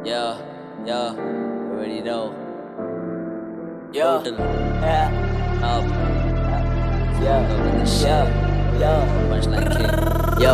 Yeah, yeah, you already know. Yo, Total yeah, up, yeah, up in this shit. yeah. Punchline king. Yo,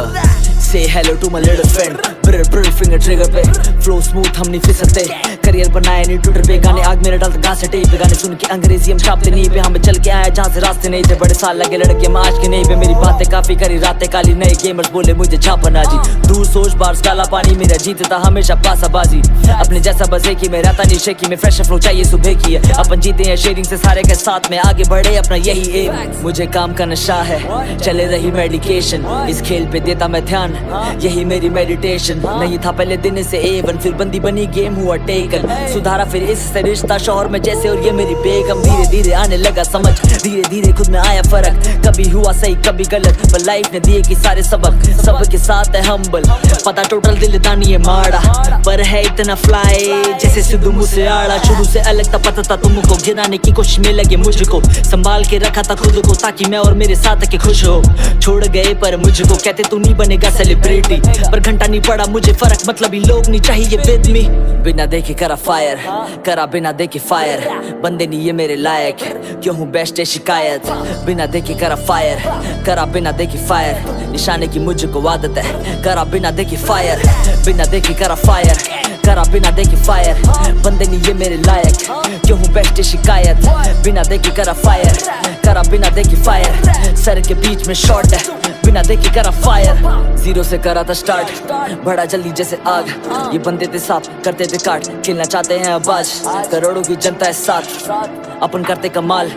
say hello to my little friend. Brr finger trigger पे flow smooth हम नहीं फिसलते. Career बनाए नहीं Twitter पे गाने आग मेरे डालते घास से टेप पे गाने सुन के अंग्रेजी हम छापते नहीं पे हमें चल के आए जहाँ से रास्ते नहीं थे. बड़े साल लगे लड़के मैं आज के नहीं पे मेरी बातें काफी करी रातें काली नए गेमर्स बोले मुझे छापना जी. दूर सोच बार्स काला पानी मेरा जीतता हमेशा पासाबाजी. अपने जैसा बस एक ही में रहता नहीं शेकी में फ्रेश फ्लो चाहिए सुबह की है. अपन जीते हैं शेयरिंग से सारे के साथ में आगे बढ़े अपना यही एम. मुझे काम का नशा है चले रही मेडिकेशन. इस खेल पे देता मैं ध्यान यही मेरी मेडिटेशन. नहीं था पहले दिन से A1 फिर बंदी बनी गेम हुआ टेकन. सुधारा फिर इससे रिश्ता शोहर में जैसे और ये मेरी बेगम. धीरे धीरे आने लगा समझ धीरे धीरे खुद में आया फर्क. कभी हुआ सही कभी गलत पर लाइफ ने दिए कि सारे सबक. सबके साथ है हम्बल पता टोटल दिल दानी है माड़ा पर है इतना फ्लाई जैसे सिद्धू मूसेवाला. शुरू से अलग था पता था तुमको गिराने की कोशिश में लगे मुझको. संभाल के रखा था खुद को ताकि मैं और मेरे साथ के खुश हो. छोड़ गए पर मुझको कहते तू नहीं बनेगा सेलिब्रिटी पर घंटा नहीं पड़ा मुझे फर्क मतलब ही लोग नहीं चाहिए विद मी. बिना देखे करा फायर करा बिना देखे फायर. बंदे नहीं ये मेरे लायक क्यों हूँ बेस्ट है शिकायत. बिना देखे करा फायर करा बिना देखे फायर. निशाने की मुझको आदत है करा बिना देखे फायर. बिना देखे करा फायर करा बिना देखे फायर. बंदे नहीं ये मेरे लायक क्यों हूँ बेस्ट है शिकायत. बिना देखे करा फायर करा बिना देखे फायर. सर के बीच में शॉट है बिना देखे करा फायर. जीरो से करा था स्टार्ट बड़ा जल्दी जैसे आग. ये बंदे थे साफ करते थे काट खेलना चाहते हैं अब आज. करोड़ों की जनता है साथ अपन करते कमाल.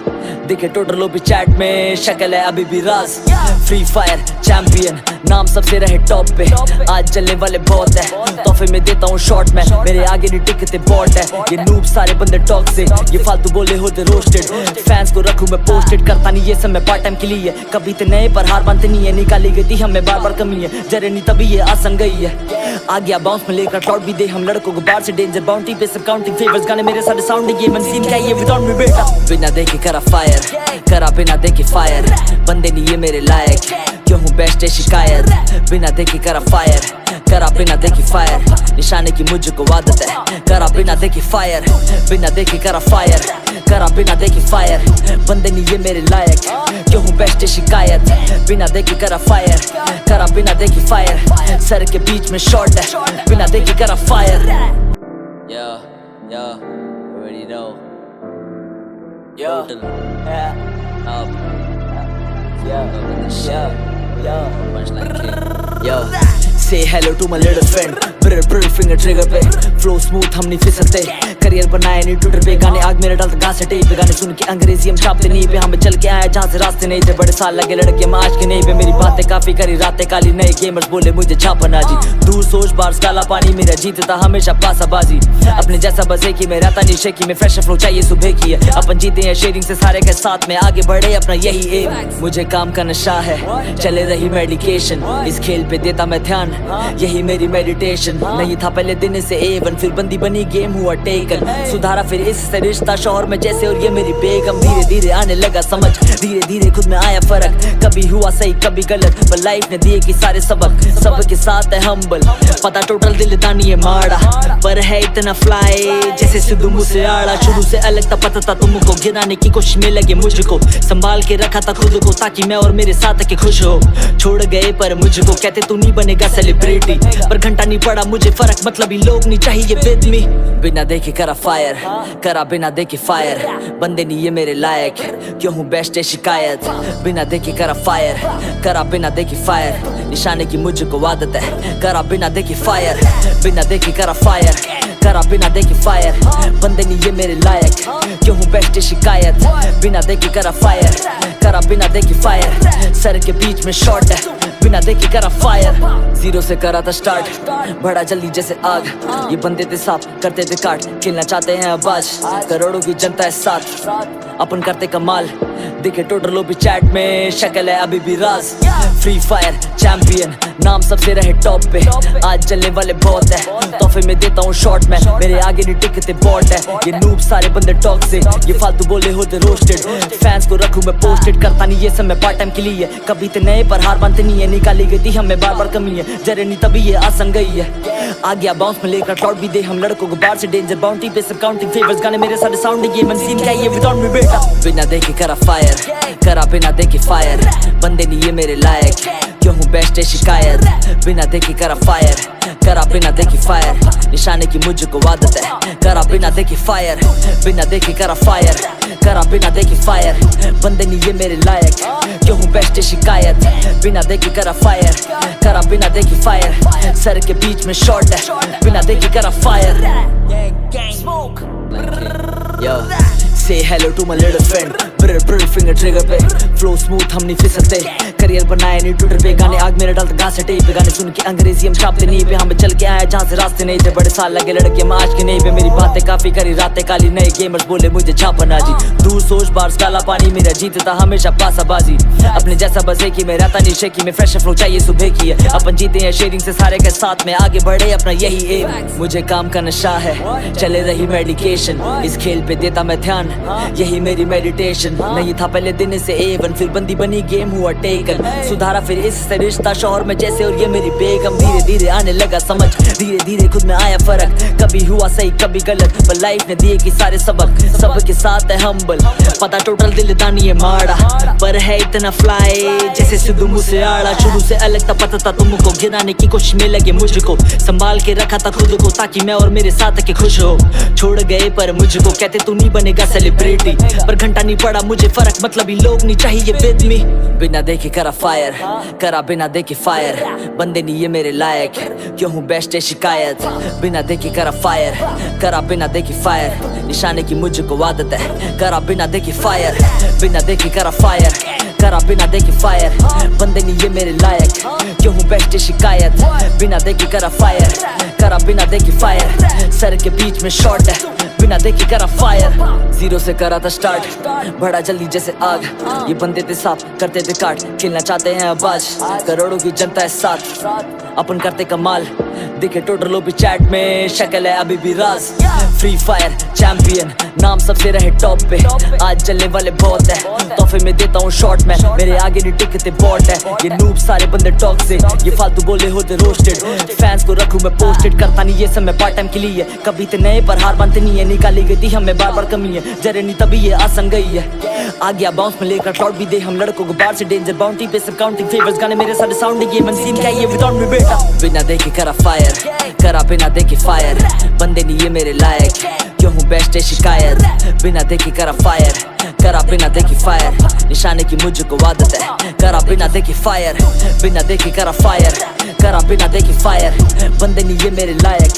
दिखे टोटल लोबी चैट में शक्ल है अभी भी राज. फ्री फायर चैंपियन नाम सबसे रहे टॉप पे. आज चलने वाले बहुत है तोहफे में देता हूँ शॉर्ट में. मेरे आगे नहीं टिकते बॉट है ये नूब सारे बंदे टॉक से. ये फालतू बोले होते रोस्टेड फैंस को रखूं मैं पोस्टेड. करता नहीं ये सब मैं पार्ट टाइम के लिए. कभी तो नए पर हार मानते नहीं है निकाली गई थी हमें बार बार कमी है. जरे नहीं तभी ये आसन गई है. आ गया बाउंस में लेकर क्लाउड भी दे हम लड़कों को बाहर से. डेंजर बाउंटी पे सब काउंटिंग फेवर्स गाने मेरे सारे साउंडिंग. ये मन सीन क्या ये विदाउट मी बेटा. बिना देखे करा फायर करा बिना देखे फायर. बंदे नहीं ये मेरे लायक क्यों हूँ बेस्ट है शिकायत. बिना देखे करा फायर करा बिना देखे फायर. निशाने की मुझको आदत है करा बिना देखे फायर. बिना देखे करा फायर करा बिना देखे फायर. बंदे नहीं ये मेरे लायक क्यों हूँ बेस्ट है शिकायत. बिना देखे करा फायर करा बिना देखे फायर. सर के बीच में शॉट है बिना देखे करा fire. Yeah, yeah, you already know. Yo, Total yeah, up, yeah, up in this shit. Punchline king. Yo, say hello to my little friend. Brr finger trigger पे flow smooth हम नहीं फिसलते. करियर बनाए नहीं ट्विटर पे गाने आग मेरे डालते घास से टेप पे गाने सुन के अंग्रेजी हम छापते नहीं पे हमें चल के आए जहाँ से रास्ते नहीं थे. बड़े साल लगे लड़के मैं आज के नहीं पे मेरी बातें काफी करी रातें काली नए गेमर्स बोले मुझे छापना जी. दूर सोच बार्स काला पानी मेरा जीतता हमेशा पासाबाजी. अपने जैसा बस एक ही में रहता नहीं शेकी में फ्रेश फ्लो चाहिए सुबह की है. अपन जीते हैं शेयरिंग से सारे के साथ में आगे बढ़े अपना यही एम. मुझे काम का नशा है चले रही मेडिकेशन. इस खेल पे देता मैं ध्यान यही मेरी मेडिटेशन. नहीं था पहले दिन से A1 फिर बंदी बनी गेम हुआ टेकन. सुधारा फिर इससे रिश्ता शोहर में जैसे और ये मेरी बेगम. धीरे धीरे आने लगा समझ धीरे धीरे खुद में आया फर्क. कभी हुआ सही कभी गलत पर लाइफ ने दिए कि सारे सबक. सबके साथ है हम्बल पता टोटल दिल दानी है माड़ा पर है इतना फ्लाई जैसे सिद्धू मूसेवाला. शुरू से अलग था पता था तुमको गिराने की कोशिश में लगे मुझको. संभाल के रखा था खुद को ताकि मैं और मेरे साथ के खुश हो. छोड़ गए पर मुझको कहते तू नहीं बनेगा सेलिब्रिटी पर घंटा नहीं पड़ा मुझे फर्क मतलब ही लोग नहीं चाहिए विद मी. बिना देखे करा फायर करा बिना देखे फायर. बंदे नहीं ये मेरे लायक क्यों हूँ बेस्ट है शिकायत. बिना देखे करा फायर करा बिना देखे फायर. निशाने की मुझको आदत है करा बिना देखे फायर. बिना देखे करा फायर करा बिना देखे फायर. बंदे नहीं ये मेरे लायक क्यों हूँ बेस्ट है शिकायत. बिना देखे करा फायर करा बिना देखे फायर. सर के बीच में शॉट है बिना देखे करा फायर. जीरो से करा था स्टार्ट बड़ा जल्दी जैसे आग. ये बंदे थे साफ करते थे काट खेलना चाहते हैं अब आज. करोड़ों की जनता है साथ अपन करते कमाल. दिखे टोटल लोबी चैट में शक्ल है अभी भी राज. फ्री फायर चैंपियन नाम सबसे रहे टॉप पे. आज चलने वाले बहुत है तोहफे में देता हूँ शॉर्ट में. मेरे आगे नहीं टिकते बॉट है ये नूब सारे बंदे टॉक से. ये फालतू बोले होते रोस्टेड फैंस को रखूं मैं पोस्टेड. करता नहीं ये सब मैं पार्ट टाइम के लिए. कभी तो नए पर हार मानते नहीं है निकाली गई थी हमें बार बार कमी है. जरे नहीं तभी ये आसन गई है. आ गया बाउंस में लेकर क्लाउड भी दे हम लड़कों को बाहर से डेंजर बाउंटी पे सब काउंटिंग फेवर्स गाने मेरे सारे साउंडिंग ये मंसीन क्या ये विदाउट मी बेटा बिना देखे करा फायर करा बिना देखे फायर बंदे नहीं ये मेरे लायक क्यों हूँ बेस्ट है शिकायत बिना देखे करा फायर करा बिना देखे फायर निशाने की मुझको आदत है करा बिना देखे फायर बिना देखे करा फायर करा बिना देखे फायर बंदे नहीं ये मेरे लायक क्यों हूँ बेस्ट है शिकायत बिना देखे करा फायर करा बिना देखे फायर सर के बीच में शॉट है बिना देखे करा fire Yo, say hello to my little friend Brr finger trigger पे Flow smooth हम नहीं फिसलते करियर बनाए नहीं ट्विटर पे गाने आग मेरे डालते गाँव से टेप पे गाने सुन के अंग्रेजी हम छापते नहीं पे हमें चल के आए जहाँ से रास्ते नहीं थे बड़े साल लगे लड़के हम आज के नहीं पे मेरी बातें काफी करी रातें काली नए गेमर्स बोले मुझे छापा ना जी दूर सोच बार्स काला पानी मेरा जीतता हमेशा पासाबाजी अपने जैसा बजे की मैं रहता नहीं शेकी में फ्रेश फ्लो चाहिए सुबह की है अपन जीते हैं शेयरिंग से सारे के साथ में आगे बढ़े अपना यही एम मुझे काम का नशा है चले रही मेडिकेशन इस खेल पे देता मैं ध्यान यही मेरी मेडिटेशन नहीं था पहले दिन से एवन फिर बंदी बनी गेम हुआ टेकन सुधारा फिर इससे रिश्ता शोहर में जैसे और ये मेरी बेगम धीरे धीरे आने लगा समझ धीरे धीरे खुद में आया फर्क कभी हुआ सही कभी गलत पर लाइफ ने दिए कि सारे सबक सबके साथ है हम्बल पता टोटल दिल दानी है माड़ा पर है इतना फ्लाई जैसे सिद्धू मुझसे आड़ा शुरू से अलग था पता था तुमको गिराने की कोशिश में लगे मुझको संभाल के रखा था खुद को ताकि मैं और मेरे साथ के खुश हो छोड़ गए पर मुझको कहते तू नहीं बनेगा सेलिब्रिटी पर घंटा नहीं पड़ा मुझे फर्क मतलब ही लोग नहीं चाहिए विद मी बिना देखे करा फायर करा बिना देखे फायर बंदे नहीं ये मेरे लायक क्यों हूँ बेस्ट है शिकायत बिना देखे करा फायर करा बिना देखे फायर निशाने की मुझको आदत है करा बिना देखे फायर बिना देखे करा फायर करा बिना देखे फायर बंदे नहीं ये मेरे लायक क्यों हूँ बेस्ट है शिकायत बिना देखे करा फायर करा बिना देखे फायर सर के बीच में शॉट है बिना देखे करा फायर जीरो से करा था स्टार्ट बड़ा जल्दी जैसे आग ये बंदे थे साफ करते थे काट खेलना चाहते हैं आवाज करोड़ों की जनता है साथ अपन करते कमाल दिखे टोटल भी चैट में शक्ल है अभी भी राज फ्री फायर चैंपियन नाम सबसे रहे टॉप पे आज चलने वाले बहुत है तोहफे में देता हूँ शॉर्ट में मेरे आगे नहीं टिकते बॉट है ये नूब सारे बंदे टॉक से ये फालतू बोले होते रोस्टेड फैंस को रखूं मैं पोस्टेड करता नहीं ये सब मैं पार्ट टाइम के लिए कभी तो नए पर हार बनते नहीं है निकाली गई थी हमें बार बार कमी है जरे नहीं तभी ये आसन गई है आ गया बाउंस में लेकर क्लाउड भी दे हम लड़कों को बाहर से डेंजर बाउंटी पे सब काउंटिंग फेवर्स गाने मेरे सारे साउंडिंग ये मंसीन क्या ये विदाउट मी बेटा बिना देखे करा फायर करा बिना देखे फायर बंदे नहीं ये मेरे लायक क्यों हूँ बेस्ट है शिकायत बिना देखे करा फायर करा बिना देखे फायर निशाने की मुझको आदत है करा बिना देखे फायर बिना देखे करा फायर करा बिना देखे फायर बंदे नहीं ये मेरे लायक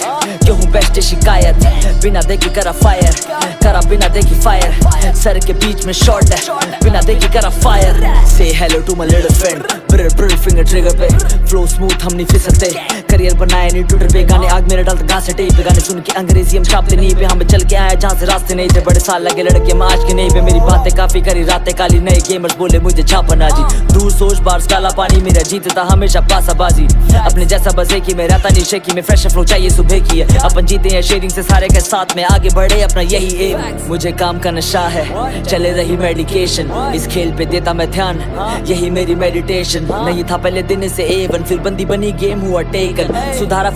क्यों हूँ बेस्ट है शिकायत बिना देखे करा फायर करा बिना देखे फायर सर के बीच में शॉट है बिना देखे करा फायर से hello to my little friend bro finger trigger पे फ्लो स्मूथ हम नहीं फिसलते करियर बनाए नहीं ट्विटर पे गाने आग मेरे डालते गाँव से टेप पे गाने सुन के अंग्रेजी हम छापते नहीं पे हमें चल के आए जहाँ से रास्ते नहीं थे बड़े साल लगे लड़के हम आज के नहीं पे मेरी बातें काफी करी रातें काली नए गेमर्स बोले मुझे छापा ना जी दूर सोच बार्स काला पानी मेरा जीतता हमेशा पासाबाजी अपने जैसा बजे की मैं रहता नहीं शेकी में फ्रेश फ्लो चाहिए सुबह की है अपन जीते हैं शेयरिंग से सारे के साथ में आगे बढ़े अपना यही एम मुझे काम का नशा है चले रही मेडिकेशन इस खेल पे देता मैं ध्यान यही मेरी मेडिटेशन नहीं था पहले दिन से एवन फिर बंदी बनी गेम हुआ टेकन सुधारा